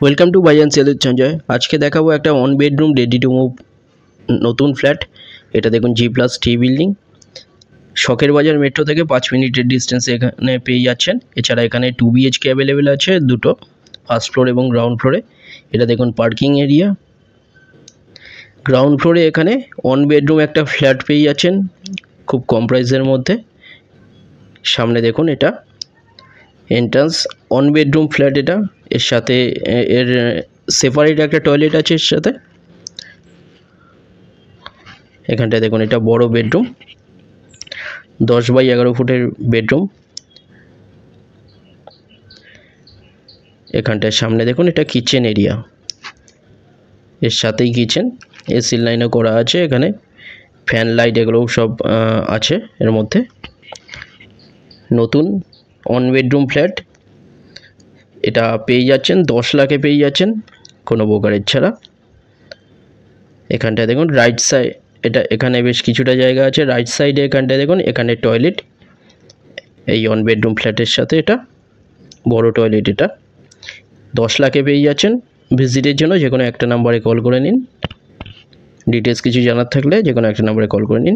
Welcome to by and সেলের সঞ্জয়। আজকে দেখাবো একটা one bedroom ready to move নতুন ফ্ল্যাট। এটা দেখুন G+T বিল্ডিং, শখের বাজার মেট্রো থেকে 5 মিনিটের ডিস্টেন্সে এখানে পেয়ে যাচ্ছেন। এছাড়া এখানে 2 BHK অ্যাভেলেবেল আছে, দুটো, ফার্স্ট ফ্লোর এবং গ্রাউন্ড ফ্লোরে। এটা দেখুন পার্কিং এরিয়া। গ্রাউন্ড ফ্লোরে এখানে ওয়ান বেডরুম একটা ফ্ল্যাট পেয়ে যাচ্ছেন খুব কম প্রাইসের মধ্যে। সামনে দেখুন এটা এন্ট্রান্স, ওয়ান বেডরুম ফ্ল্যাট এটা। এর সাথে এর সেপারেট একটা টয়লেট আছে এর সাথে। এখানটায় দেখুন এটা বড় বেডরুম, 10x11 ফুটের বেডরুম। এখানটায় সামনে দেখুন এটা কিচেন এরিয়া, এর সাথেই কিচেন, এসি লাইনও করা আছে। এখানে ফ্যান লাইট এগুলো সব আছে এর মধ্যে। নতুন ওয়ান বেডরুম ফ্ল্যাট এটা পেয়ে যাচ্ছেন 10 লাখে পেয়ে যাচ্ছেন কোনো ব্রোকারেজ ছাড়া। এখানটায় দেখুন রাইট সাইড, এটা এখানে বেশ কিছুটা জায়গা আছে। রাইট সাইডে এখানটায় দেখুন এখানে টয়লেট, এই ওয়ান বেডরুম ফ্ল্যাটের সাথে এটা বড় টয়লেট। এটা 10 লাখে পেয়ে যাচ্ছেন। ভিজিটের জন্য যে কোনো একটা নাম্বারে কল করে নিন। ডিটেলস কিছু জানার থাকলে যে কোনো একটা নাম্বারে কল করে নিন।